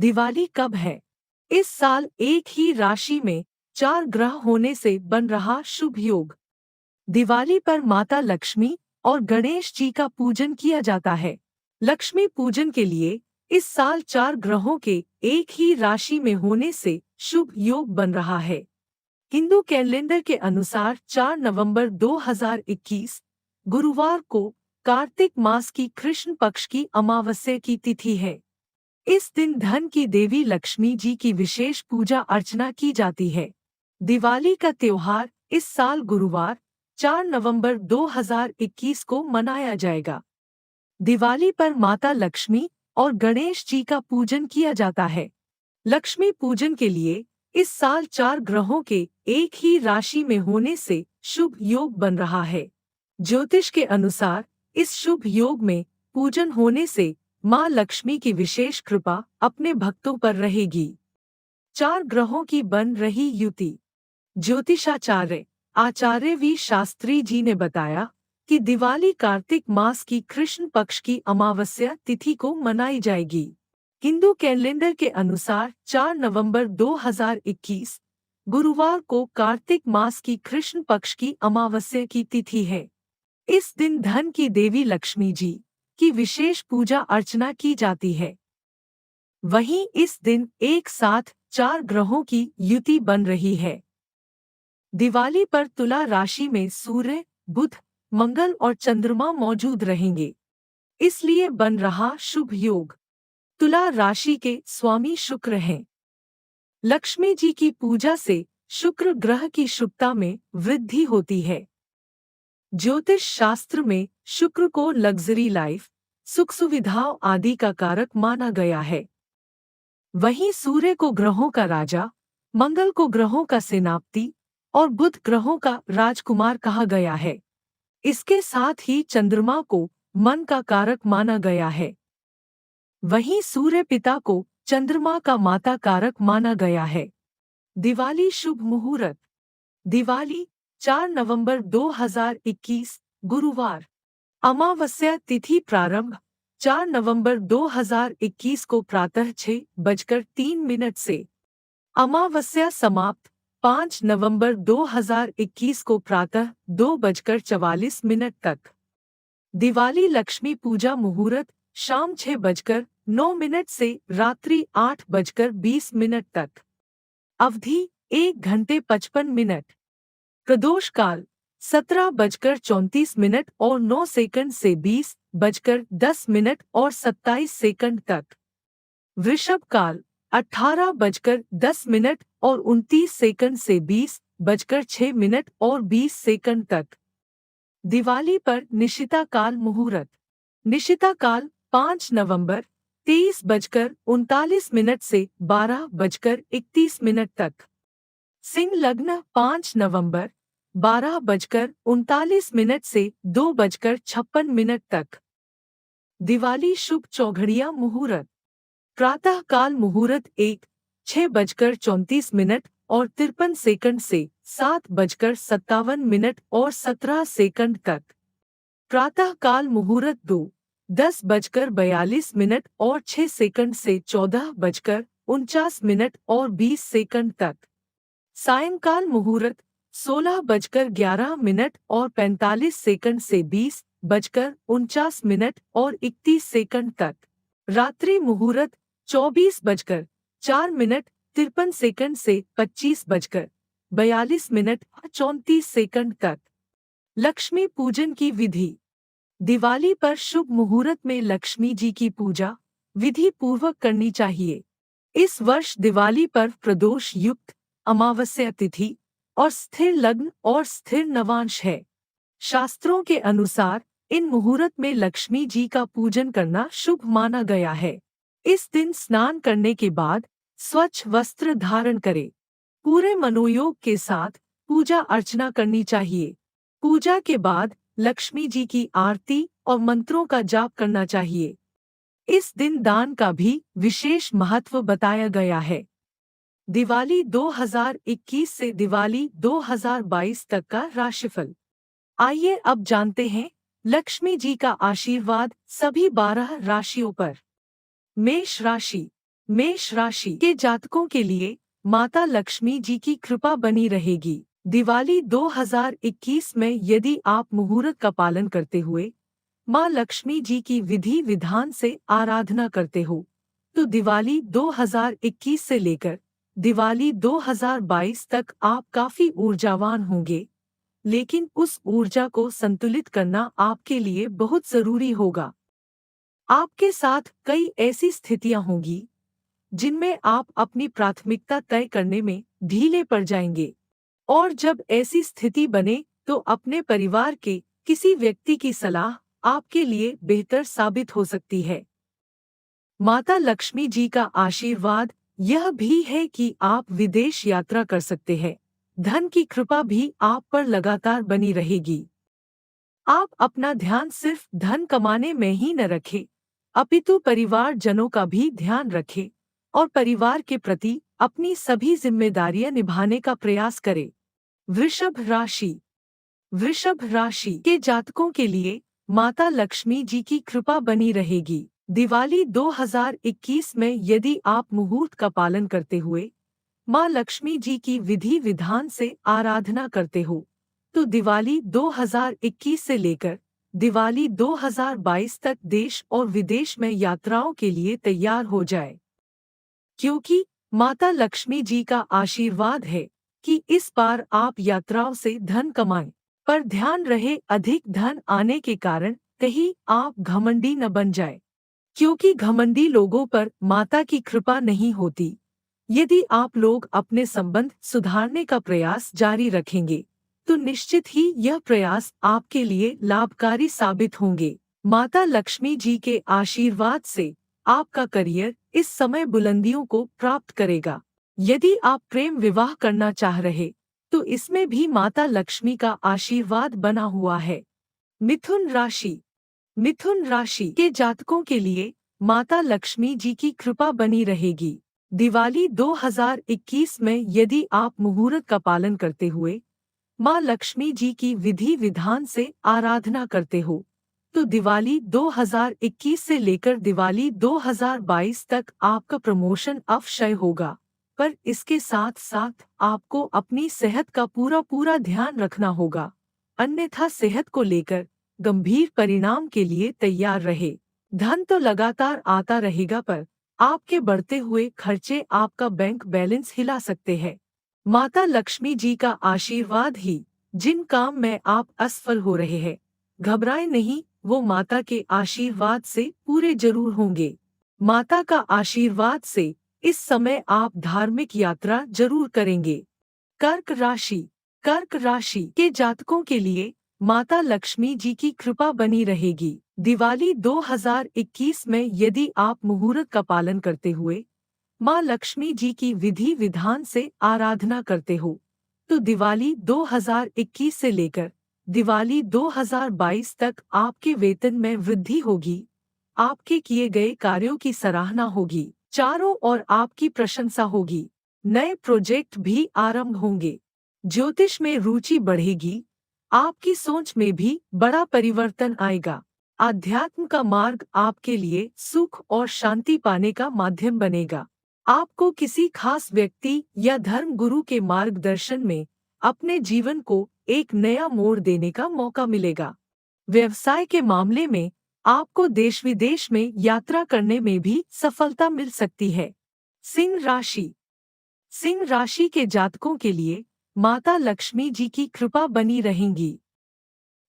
दिवाली कब है? इस साल एक ही राशि में 4 ग्रह होने से बन रहा शुभ योग। दिवाली पर माता लक्ष्मी और गणेश जी का पूजन किया जाता है। लक्ष्मी पूजन के लिए इस साल 4 ग्रहों के एक ही राशि में होने से शुभ योग बन रहा है। हिंदू कैलेंडर के अनुसार 4 नवंबर 2021 गुरुवार को कार्तिक मास की कृष्ण पक्ष की अमावस्या की तिथि है। इस दिन धन की देवी लक्ष्मी जी की विशेष पूजा अर्चना की जाती है। दिवाली का त्योहार इस साल गुरुवार 4 नवंबर 2021 को मनाया जाएगा। दिवाली पर माता लक्ष्मी और गणेश जी का पूजन किया जाता है। लक्ष्मी पूजन के लिए इस साल 4 ग्रहों के एक ही राशि में होने से शुभ योग बन रहा है। ज्योतिष के अनुसार इस शुभ योग में पूजन होने से मां लक्ष्मी की विशेष कृपा अपने भक्तों पर रहेगी। 4 ग्रहों की बन रही युति। ज्योतिषाचार्य आचार्य वी शास्त्री जी ने बताया कि दिवाली कार्तिक मास की कृष्ण पक्ष की अमावस्या तिथि को मनाई जाएगी। हिंदू कैलेंडर के अनुसार 4 नवंबर 2021 गुरुवार को कार्तिक मास की कृष्ण पक्ष की अमावस्या की तिथि है। इस दिन धन की देवी लक्ष्मी जी की विशेष पूजा अर्चना की जाती है। वहीं इस दिन एक साथ 4 ग्रहों की युति बन रही है। दिवाली पर तुला राशि में सूर्य, बुध, मंगल और चंद्रमा मौजूद रहेंगे, इसलिए बन रहा शुभ योग। तुला राशि के स्वामी शुक्र हैं। लक्ष्मी जी की पूजा से शुक्र ग्रह की शुभता में वृद्धि होती है। ज्योतिष शास्त्र में शुक्र को लग्जरी लाइफ, सुख सुविधाओं आदि का कारक माना गया है। वहीं सूर्य को ग्रहों का राजा, मंगल को ग्रहों का सेनापति और बुध ग्रहों का राजकुमार कहा गया है। इसके साथ ही चंद्रमा को मन का कारक माना गया है। वहीं सूर्य पिता को चंद्रमा का माता कारक माना गया है। दिवाली शुभ मुहूर्त। दिवाली 4 नवंबर 2021 गुरुवार। अमावस्या तिथि प्रारंभ 4 नवंबर 2021 को प्रातः 6:03 से। अमावस्या समाप्त 5 नवंबर 2021 को प्रातः 2:44 तक। दिवाली लक्ष्मी पूजा मुहूर्त शाम 6:09 से रात्रि 8:20 तक। अवधि 1 घंटे 55 मिनट। प्रदोष काल 17:34 और 9 सेकंड से 20:10 और 27 सेकंड तक। वृषभ काल 18:10 और 29 सेकंड से 20:06 और 20 सेकंड तक। दिवाली पर निशिता काल मुहूर्त। निशिता काल 5 नवंबर 23:39 से 12:31 तक। सिंह लग्न 5 नवंबर 12:39 से 2:56 तक। दिवाली शुभ चौघड़िया मुहूर्त। प्रातः काल मुहूर्त 6:34 और 53 सेकंड से 7:57 और 17 सेकंड तक। प्रातः काल मुहूर्त 10:42 और 6 सेकंड से 14:49 और 20 सेकंड तक। सायंकाल मुहूर्त 16:11 और 45 सेकंड से 20:49 और 31 सेकंड तक। रात्रि मुहूर्त 24:04 53 सेकंड से 25:42 और 34 सेकंड तक। लक्ष्मी पूजन की विधि। दिवाली पर शुभ मुहूर्त में लक्ष्मी जी की पूजा विधि पूर्वक करनी चाहिए। इस वर्ष दिवाली पर प्रदोष युक्त अमावस्या तिथि और स्थिर लग्न और स्थिर नवांश है। शास्त्रों के अनुसार इन मुहूर्त में लक्ष्मी जी का पूजन करना शुभ माना गया है। इस दिन स्नान करने के बाद स्वच्छ वस्त्र धारण करें। पूरे मनोयोग के साथ पूजा अर्चना करनी चाहिए। पूजा के बाद लक्ष्मी जी की आरती और मंत्रों का जाप करना चाहिए। इस दिन दान का भी विशेष महत्व बताया गया है। दिवाली 2021 से दिवाली 2022 तक का राशिफल। आइए अब जानते हैं लक्ष्मी जी का आशीर्वाद सभी 12 राशियों पर। मेष राशि। मेष राशि के जातकों के लिए माता लक्ष्मी जी की कृपा बनी रहेगी। दिवाली 2021 में यदि आप मुहूर्त का पालन करते हुए माँ लक्ष्मी जी की विधि विधान से आराधना करते हो, तो दिवाली 2021 से लेकर दिवाली 2022 तक आप काफी ऊर्जावान होंगे। लेकिन उस ऊर्जा को संतुलित करना आपके लिए बहुत जरूरी होगा। आपके साथ कई ऐसी स्थितियां होंगी जिनमें आप अपनी प्राथमिकता तय करने में ढीले पड़ जाएंगे, और जब ऐसी स्थिति बने तो अपने परिवार के किसी व्यक्ति की सलाह आपके लिए बेहतर साबित हो सकती है। माता लक्ष्मी जी का आशीर्वाद यह भी है कि आप विदेश यात्रा कर सकते हैं। धन की कृपा भी आप पर लगातार बनी रहेगी। आप अपना ध्यान सिर्फ धन कमाने में ही न रखें, अपितु परिवारजनों का भी ध्यान रखें और परिवार के प्रति अपनी सभी जिम्मेदारियां निभाने का प्रयास करें। वृषभ राशि। वृषभ राशि के जातकों के लिए माता लक्ष्मी जी की कृपा बनी रहेगी। दिवाली 2021 में यदि आप मुहूर्त का पालन करते हुए माँ लक्ष्मी जी की विधि विधान से आराधना करते हो, तो दिवाली 2021 से लेकर दिवाली 2022 तक देश और विदेश में यात्राओं के लिए तैयार हो जाए, क्योंकि माता लक्ष्मी जी का आशीर्वाद है कि इस बार आप यात्राओं से धन कमाएं। पर ध्यान रहे, अधिक धन आने के कारण कहीं आप घमंडी न बन जाए, क्योंकि घमंडी लोगों पर माता की कृपा नहीं होती। यदि आप लोग अपने संबंध सुधारने का प्रयास जारी रखेंगे, तो निश्चित ही यह प्रयास आपके लिए लाभकारी साबित होंगे। माता लक्ष्मी जी के आशीर्वाद से आपका करियर इस समय बुलंदियों को प्राप्त करेगा। यदि आप प्रेम विवाह करना चाह रहे, तो इसमें भी माता लक्ष्मी का आशीर्वाद बना हुआ है। मिथुन राशि। मिथुन राशि के जातकों के लिए माता लक्ष्मी जी की कृपा बनी रहेगी। दिवाली 2021 में यदि आप मुहूर्त का पालन करते हुए माँ लक्ष्मी जी की विधि विधान से आराधना करते हो, तो दिवाली 2021 से लेकर दिवाली 2022 तक आपका प्रमोशन अवश्य होगा। पर इसके साथ साथ आपको अपनी सेहत का पूरा ध्यान रखना होगा, अन्यथा सेहत को लेकर गंभीर परिणाम के लिए तैयार रहे। धन तो लगातार आता रहेगा, पर आपके बढ़ते हुए खर्चे आपका बैंक बैलेंस हिला सकते हैं। माता लक्ष्मी जी का आशीर्वाद ही जिन काम में आप असफल हो रहे हैं, घबराएं नहीं, वो माता के आशीर्वाद से पूरे जरूर होंगे। माता का आशीर्वाद से इस समय आप धार्मिक यात्रा जरूर करेंगे। कर्क राशि। कर्क राशि के जातकों के लिए माता लक्ष्मी जी की कृपा बनी रहेगी। दिवाली 2021 में यदि आप मुहूर्त का पालन करते हुए माँ लक्ष्मी जी की विधि विधान से आराधना करते हो, तो दिवाली 2021 से लेकर दिवाली 2022 तक आपके वेतन में वृद्धि होगी, आपके किए गए कार्यों की सराहना होगी, चारों ओर आपकी प्रशंसा होगी, नए प्रोजेक्ट भी आरंभ होंगे, ज्योतिष में रुचि बढ़ेगी, आपकी सोच में भी बड़ा परिवर्तन आएगा। आध्यात्म का मार्ग आपके लिए सुख और शांति पाने का माध्यम बनेगा। आपको किसी खास व्यक्ति या धर्म गुरु के मार्गदर्शन में अपने जीवन को एक नया मोड़ देने का मौका मिलेगा। व्यवसाय के मामले में आपको देश विदेश में यात्रा करने में भी सफलता मिल सकती है। सिंह राशि। सिंह राशि के जातकों के लिए माता लक्ष्मी जी की कृपा बनी रहेगी।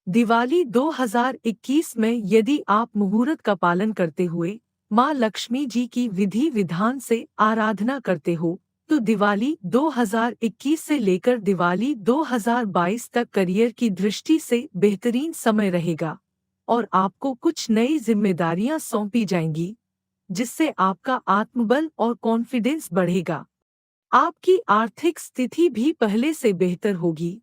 दिवाली 2021 में यदि आप मुहूर्त का पालन करते हुए माँ लक्ष्मी जी की विधि विधान से आराधना करते हो, तो दिवाली 2021 से लेकर दिवाली 2022 तक करियर की दृष्टि से बेहतरीन समय रहेगा और आपको कुछ नई जिम्मेदारियां सौंपी जाएंगी, जिससे आपका आत्मबल और कॉन्फिडेंस बढ़ेगा। आपकी आर्थिक स्थिति भी पहले से बेहतर होगी,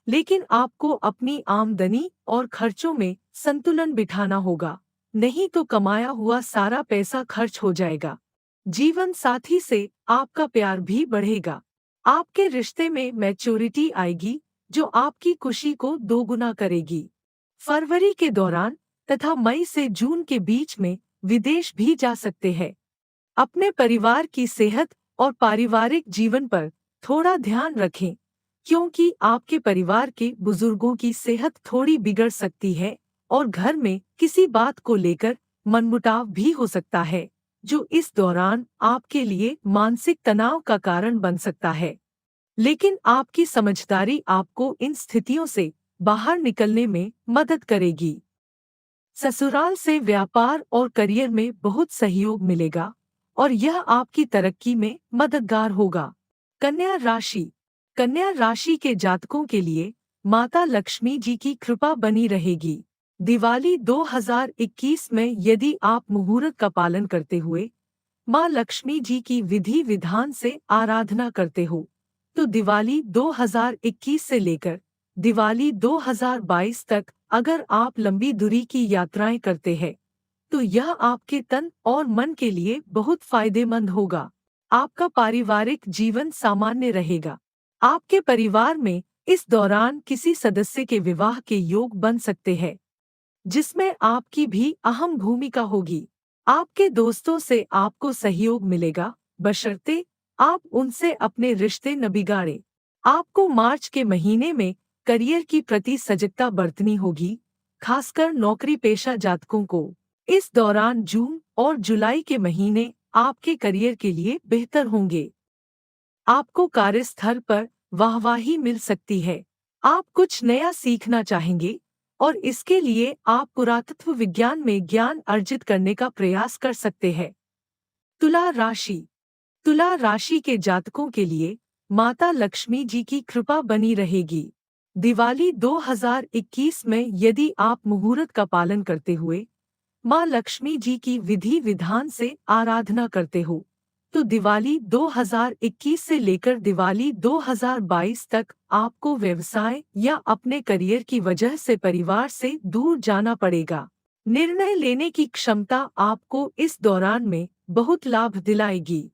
लेकिन आपको अपनी आमदनी और खर्चों में संतुलन बिठाना होगा, नहीं तो कमाया हुआ सारा पैसा खर्च हो जाएगा। जीवन साथी से आपका प्यार भी बढ़ेगा। आपके रिश्ते में मैच्योरिटी आएगी, जो आपकी खुशी को दोगुना करेगी। फरवरी के दौरान तथा मई से जून के बीच में विदेश भी जा सकते हैं। अपने परिवार की सेहत और पारिवारिक जीवन पर थोड़ा ध्यान रखें, क्योंकि आपके परिवार के बुजुर्गों की सेहत थोड़ी बिगड़ सकती है और घर में किसी बात को लेकर मनमुटाव भी हो सकता है, जो इस दौरान आपके लिए मानसिक तनाव का कारण बन सकता है। लेकिन आपकी समझदारी आपको इन स्थितियों से बाहर निकलने में मदद करेगी। ससुराल से व्यापार और करियर में बहुत सहयोग मिलेगा और यह आपकी तरक्की में मददगार होगा। कन्या राशि। कन्या राशि के जातकों के लिए माता लक्ष्मी जी की कृपा बनी रहेगी। दिवाली 2021 में यदि आप मुहूर्त का पालन करते हुए माँ लक्ष्मी जी की विधि विधान से आराधना करते हो, तो दिवाली 2021 से लेकर दिवाली 2022 तक अगर आप लंबी दूरी की यात्राएं करते हैं, तो यह आपके तन और मन के लिए बहुत फायदेमंद होगा। आपका पारिवारिक जीवन सामान्य रहेगा। आपके परिवार में इस दौरान किसी सदस्य के विवाह के योग बन सकते हैं, जिसमें आपकी भी अहम भूमिका होगी। आपके दोस्तों से आपको सहयोग मिलेगा, बशर्ते आप उनसे अपने रिश्ते न बिगाड़ें। आपको मार्च के महीने में करियर की प्रति सजगता बरतनी होगी, खासकर नौकरी पेशा जातकों को। इस दौरान जून और जुलाई के महीने आपके करियर के लिए बेहतर होंगे। आपको कार्यस्थल पर वाहवाही मिल सकती है। आप कुछ नया सीखना चाहेंगे और इसके लिए आप पुरातत्व विज्ञान में ज्ञान अर्जित करने का प्रयास कर सकते हैं। तुला राशि। तुला राशि के जातकों के लिए माता लक्ष्मी जी की कृपा बनी रहेगी। दिवाली 2021 में यदि आप मुहूर्त का पालन करते हुए माँ लक्ष्मी जी की विधि विधान से आराधना करते हो, तो दिवाली 2021 से लेकर दिवाली 2022 तक आपको व्यवसाय या अपने करियर की वजह से परिवार से दूर जाना पड़ेगा। निर्णय लेने की क्षमता आपको इस दौरान में बहुत लाभ दिलाएगी।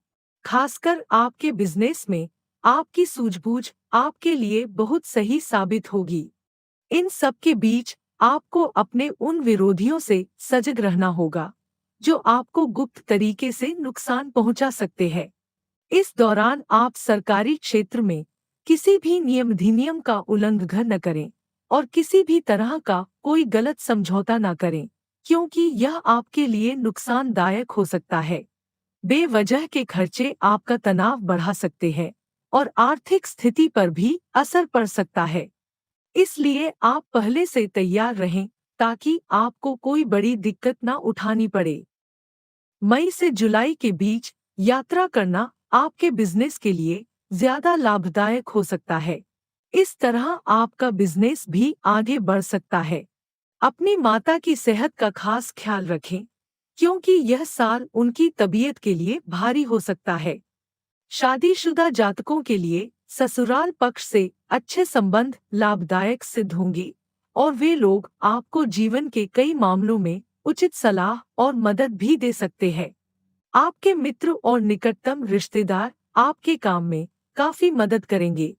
खासकर आपके बिजनेस में आपकी सूझबूझ आपके लिए बहुत सही साबित होगी। इन सब के बीच आपको अपने उन विरोधियों से सजग रहना होगा, जो आपको गुप्त तरीके से नुकसान पहुंचा सकते हैं। इस दौरान आप सरकारी क्षेत्र में किसी भी नियम अधिनियम का उल्लंघन न करें और किसी भी तरह का कोई गलत समझौता न करें, क्योंकि यह आपके लिए नुकसानदायक हो सकता है। बेवजह के खर्चे आपका तनाव बढ़ा सकते हैं और आर्थिक स्थिति पर भी असर पड़ सकता है। इसलिए आप पहले से तैयार रहें ताकि आपको कोई बड़ी दिक्कत न उठानी पड़े। मई से जुलाई के बीच यात्रा करना आपके बिजनेस के लिए ज्यादा लाभदायक हो सकता है। इस तरह आपका बिजनेस भी आगे बढ़ सकता है। अपनी माता की सेहत का खास ख्याल रखें, क्योंकि यह साल उनकी तबीयत के लिए भारी हो सकता है। शादीशुदा जातकों के लिए ससुराल पक्ष से अच्छे संबंध लाभदायक सिद्ध होंगे और वे लोग आपको जीवन के कई मामलों में उचित सलाह और मदद भी दे सकते हैं। आपके मित्र और निकटतम रिश्तेदार आपके काम में काफी मदद करेंगे।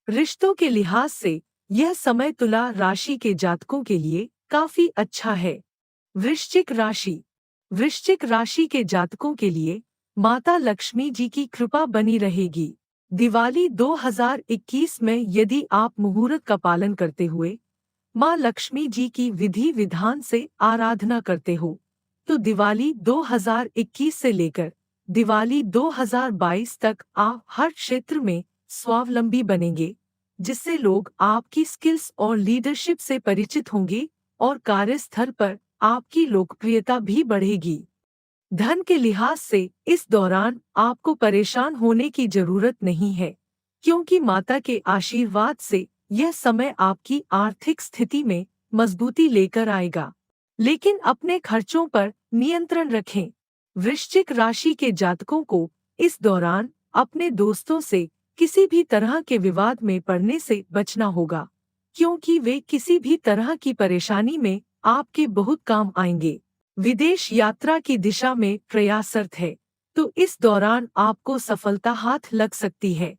रिश्तों के लिहाज से यह समय तुला राशि के जातकों के लिए काफी अच्छा है। वृश्चिक राशि। वृश्चिक राशि के जातकों के लिए माता लक्ष्मी जी की कृपा बनी रहेगी। दिवाली 2021 में यदि आप मुहूर्त का पालन करते हुए माँ लक्ष्मी जी की विधि विधान से आराधना करते हो, तो दिवाली 2021 से लेकर दिवाली 2022 तक आप हर क्षेत्र में स्वावलंबी बनेंगे, जिससे लोग आपकी स्किल्स और लीडरशिप से परिचित होंगे और कार्यस्थल पर आपकी लोकप्रियता भी बढ़ेगी। धन के लिहाज से इस दौरान आपको परेशान होने की जरूरत नहीं है, क्योंकि माता के आशीर्वाद से यह समय आपकी आर्थिक स्थिति में मजबूती लेकर आएगा। लेकिन अपने खर्चों पर नियंत्रण रखें। वृश्चिक राशि के जातकों को इस दौरान अपने दोस्तों से किसी भी तरह के विवाद में पड़ने से बचना होगा, क्योंकि वे किसी भी तरह की परेशानी में आपके बहुत काम आएंगे। विदेश यात्रा की दिशा में प्रयासरत है, तो इस दौरान आपको सफलता हाथ लग सकती है।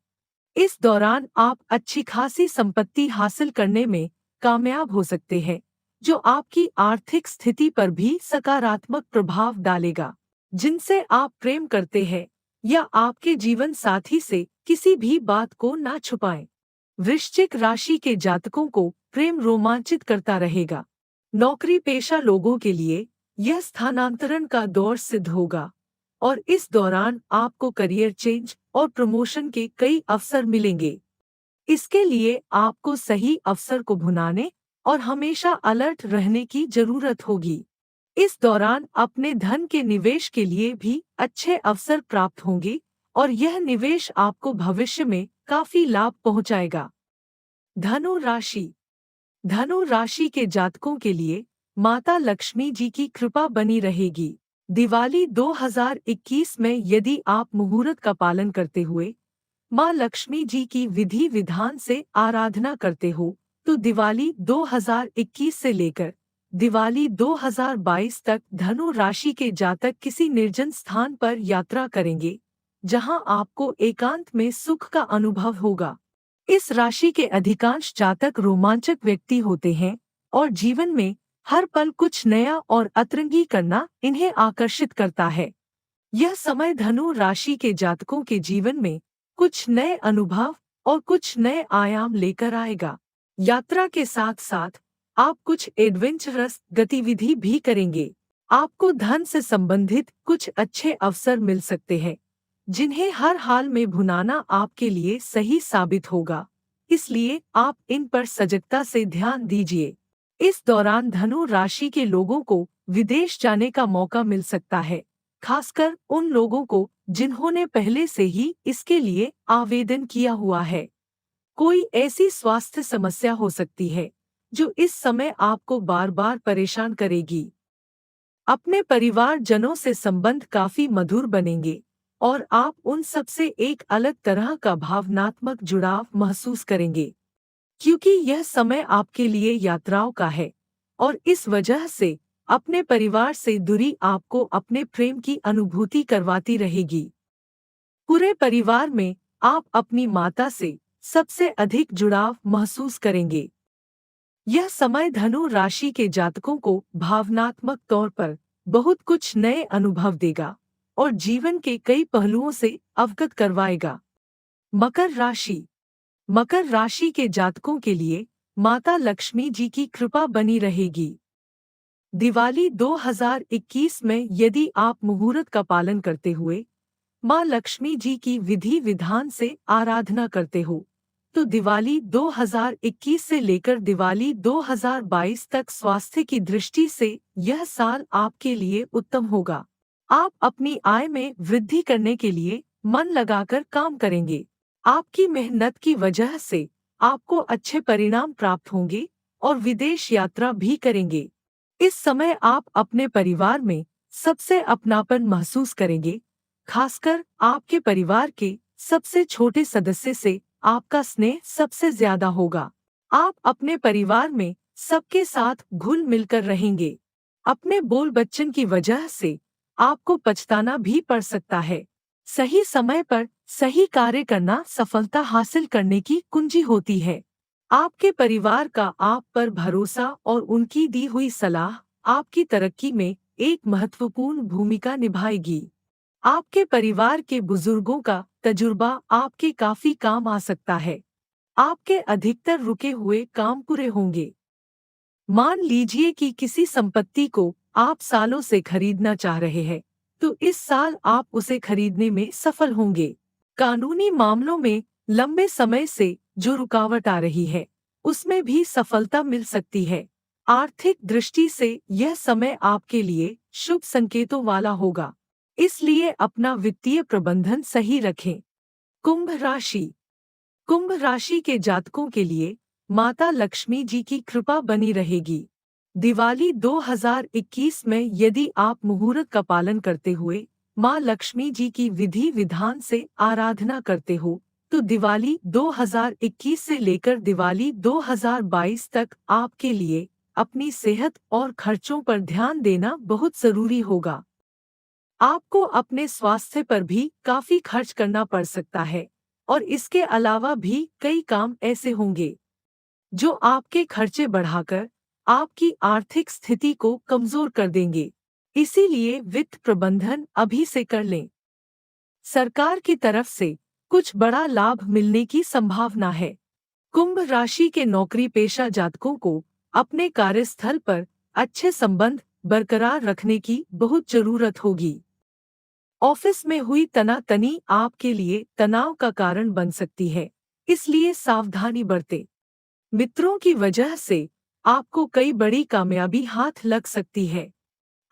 इस दौरान आप अच्छी खासी संपत्ति हासिल करने में कामयाब हो सकते हैं, जो आपकी आर्थिक स्थिति पर भी सकारात्मक प्रभाव डालेगा। जिनसे आप प्रेम करते हैं, या आपके जीवन साथी से किसी भी बात को ना छुपाएं। वृश्चिक राशि के जातकों को प्रेम रोमांचित करता रहेगा। नौकरी पेशा लोगों के लिए यह स्थानांतरण का दौर सिद्ध होगा, और इस दौरान आपको करियर चेंज और प्रमोशन के कई अवसर मिलेंगे। इसके लिए आपको सही अवसर को भुनाने और हमेशा अलर्ट रहने की जरूरत होगी। इस दौरान अपने धन के निवेश के लिए भी अच्छे अवसर प्राप्त होंगे, और यह निवेश आपको भविष्य में काफी लाभ पहुंचाएगा। धनु राशि। धनु राशि के जातकों के लिए माता लक्ष्मी जी की कृपा बनी रहेगी। दिवाली 2021 में यदि आप मुहूर्त का पालन करते हुए माँ लक्ष्मी जी की विधि विधान से आराधना करते हो, तो दिवाली 2021 से लेकर दिवाली 2022 तक धनु राशि के जातक किसी निर्जन स्थान पर यात्रा करेंगे, जहां आपको एकांत में सुख का अनुभव होगा। इस राशि के अधिकांश जातक रोमांचक व्यक्ति होते हैं, और जीवन में हर पल कुछ नया और अतरंगी करना इन्हें आकर्षित करता है। यह समय धनु राशि के जातकों के जीवन में कुछ नए अनुभव और कुछ नए आयाम लेकर आएगा। यात्रा के साथ साथ आप कुछ एडवेंचरस गतिविधि भी करेंगे। आपको धन से संबंधित कुछ अच्छे अवसर मिल सकते हैं, जिन्हें हर हाल में भुनाना आपके लिए सही साबित होगा। इसलिए आप इन पर सजगता से ध्यान दीजिए। इस दौरान धनु राशि के लोगों को विदेश जाने का मौका मिल सकता है, खासकर उन लोगों को जिन्होंने पहले से ही इसके लिए आवेदन किया हुआ है। कोई ऐसी स्वास्थ्य समस्या हो सकती है जो इस समय आपको बार बार परेशान करेगी। अपने परिवारजनों से संबंध काफी मधुर बनेंगे, और आप उन सब से एक अलग तरह का भावनात्मक जुड़ाव महसूस करेंगे, क्योंकि यह समय आपके लिए यात्राओं का है, और इस वजह से अपने परिवार से दूरी आपको अपने प्रेम की अनुभूति करवाती रहेगी। पूरे परिवार में आप अपनी माता से सबसे अधिक जुड़ाव महसूस करेंगे। यह समय धनु राशि के जातकों को भावनात्मक तौर पर बहुत कुछ नए अनुभव देगा, और जीवन के कई पहलुओं से अवगत करवाएगा। मकर राशि। मकर राशि के जातकों के लिए माता लक्ष्मी जी की कृपा बनी रहेगी। दिवाली 2021 में यदि आप मुहूर्त का पालन करते हुए माँ लक्ष्मी जी की विधि विधान से आराधना करते हो, तो दिवाली 2021 से लेकर दिवाली 2022 तक स्वास्थ्य की दृष्टि से यह साल आपके लिए उत्तम होगा। आप अपनी आय में वृद्धि करने के लिए मन लगाकर काम करेंगे। आपकी मेहनत की वजह से आपको अच्छे परिणाम प्राप्त होंगे, और विदेश यात्रा भी करेंगे। इस समय आप अपने परिवार में सबसे अपनापन महसूस करेंगे, खासकर आपके परिवार के सबसे छोटे सदस्य से आपका स्नेह सबसे ज्यादा होगा। आप अपने परिवार में सबके साथ घुल मिलकर रहेंगे। अपने बोल बच्चन की वजह से आपको पछताना भी पड़ सकता है। सही समय पर सही कार्य करना सफलता हासिल करने की कुंजी होती है। आपके परिवार का आप पर भरोसा और उनकी दी हुई सलाह आपकी तरक्की में एक महत्वपूर्ण भूमिका निभाएगी। आपके परिवार के बुजुर्गों का तजुर्बा आपके काफी काम आ सकता है। आपके अधिकतर रुके हुए काम पूरे होंगे। मान लीजिए कि किसी संपत्ति को आप सालों से खरीदना चाह रहे हैं, तो इस साल आप उसे खरीदने में सफल होंगे। कानूनी मामलों में लंबे समय से जो रुकावट आ रही है, उसमें भी सफलता मिल सकती है। आर्थिक दृष्टि से यह समय आपके लिए शुभ संकेतों वाला होगा, इसलिए अपना वित्तीय प्रबंधन सही रखें। कुंभ राशि। कुंभ राशि के जातकों के लिए माता लक्ष्मी जी की कृपा बनी रहेगी। दिवाली 2021 में यदि आप मुहूर्त का पालन करते हुए माँ लक्ष्मी जी की विधि विधान से आराधना करते हो, तो दिवाली 2021 से लेकर दिवाली 2022 तक आपके लिए अपनी सेहत और खर्चों पर ध्यान देना बहुत जरूरी होगा। आपको अपने स्वास्थ्य पर भी काफी खर्च करना पड़ सकता है, और इसके अलावा भी कई काम ऐसे होंगे जो आपके खर्चे बढ़ाकर आपकी आर्थिक स्थिति को कमजोर कर देंगे। इसीलिए वित्त प्रबंधन अभी से कर लें। सरकार की तरफ से कुछ बड़ा लाभ मिलने की संभावना है। कुंभ राशि के नौकरी पेशा जातकों को अपने कार्यस्थल पर अच्छे संबंध बरकरार रखने की बहुत जरूरत होगी। ऑफिस में हुई तनातनी आपके लिए तनाव का कारण बन सकती है, इसलिए सावधानी बरतें। मित्रों की वजह से आपको कई बड़ी कामयाबी हाथ लग सकती है।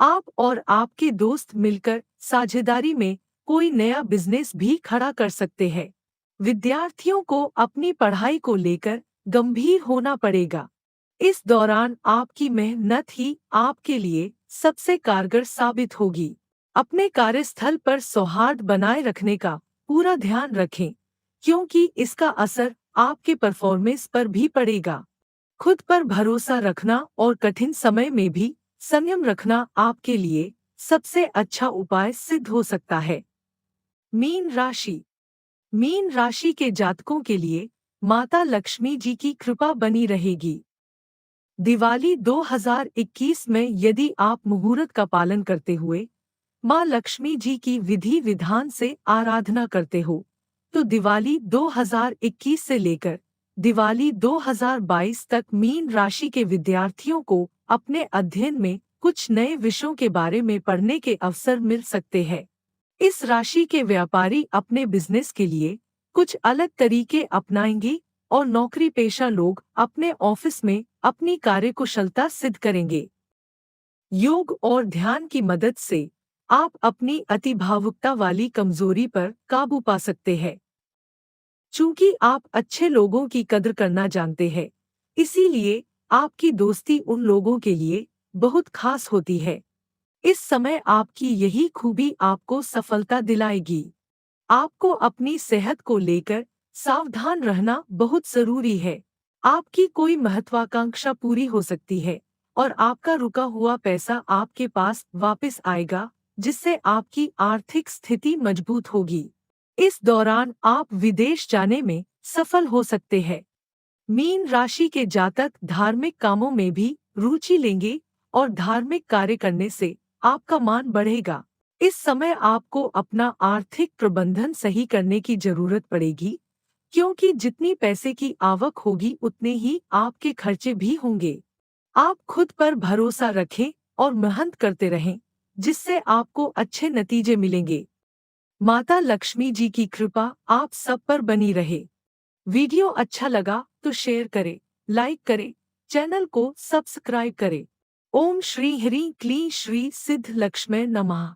आप और आपके दोस्त मिलकर साझेदारी में कोई नया बिजनेस भी खड़ा कर सकते हैं। विद्यार्थियों को अपनी पढ़ाई को लेकर गंभीर होना पड़ेगा। इस दौरान आपकी मेहनत ही आपके लिए सबसे कारगर साबित होगी। अपने कार्यस्थल पर सौहार्द बनाए रखने का पूरा ध्यान रखें, क्योंकि इसका असर आपके परफॉर्मेंस पर भी पड़ेगा। खुद पर भरोसा रखना और कठिन समय में भी संयम रखना आपके लिए सबसे अच्छा उपाय सिद्ध हो सकता है। मीन राशि के जातकों के लिए माता लक्ष्मी जी की कृपा बनी रहेगी। दिवाली 2021 में यदि आप मुहूर्त का पालन करते हुए माँ लक्ष्मी जी की विधि विधान से आराधना करते हो, तो दिवाली 2021 से लेकर दिवाली 2022 तक मीन राशि के विद्यार्थियों को अपने अध्ययन में कुछ नए विषयों के बारे में पढ़ने के अवसर मिल सकते हैं। इस राशि के व्यापारी अपने बिजनेस के लिए कुछ अलग तरीके अपनाएंगे और नौकरी पेशा लोग अपने ऑफिस में अपनी कार्यकुशलता सिद्ध करेंगे। योग और ध्यान की मदद से आप अपनी अतिभावुकता वाली कमजोरी पर काबू पा सकते हैं। चूंकि आप अच्छे लोगों की कद्र करना जानते हैं, इसीलिए आपकी दोस्ती उन लोगों के लिए बहुत खास होती है। इस समय आपकी यही खूबी आपको सफलता दिलाएगी। आपको अपनी सेहत को लेकर सावधान रहना बहुत जरूरी है। आपकी कोई महत्वाकांक्षा पूरी हो सकती है और आपका रुका हुआ पैसा आपके पास वापस आएगा, जिससे आपकी आर्थिक स्थिति मजबूत होगी। इस दौरान आप विदेश जाने में सफल हो सकते हैं। मीन राशि के जातक धार्मिक कामों में भी रुचि लेंगे और धार्मिक कार्य करने से आपका मान बढ़ेगा। इस समय आपको अपना आर्थिक प्रबंधन सही करने की जरूरत पड़ेगी, क्योंकि जितनी पैसे की आवक होगी उतने ही आपके खर्चे भी होंगे। आप खुद पर भरोसा रखें और मेहनत करते रहें, जिससे आपको अच्छे नतीजे मिलेंगे। माता लक्ष्मी जी की कृपा आप सब पर बनी रहे। वीडियो अच्छा लगा तो शेयर करें, लाइक करें, चैनल को सब्सक्राइब करें। ओम श्री ह्रीं क्लीं श्री सिद्ध लक्ष्मै नमः।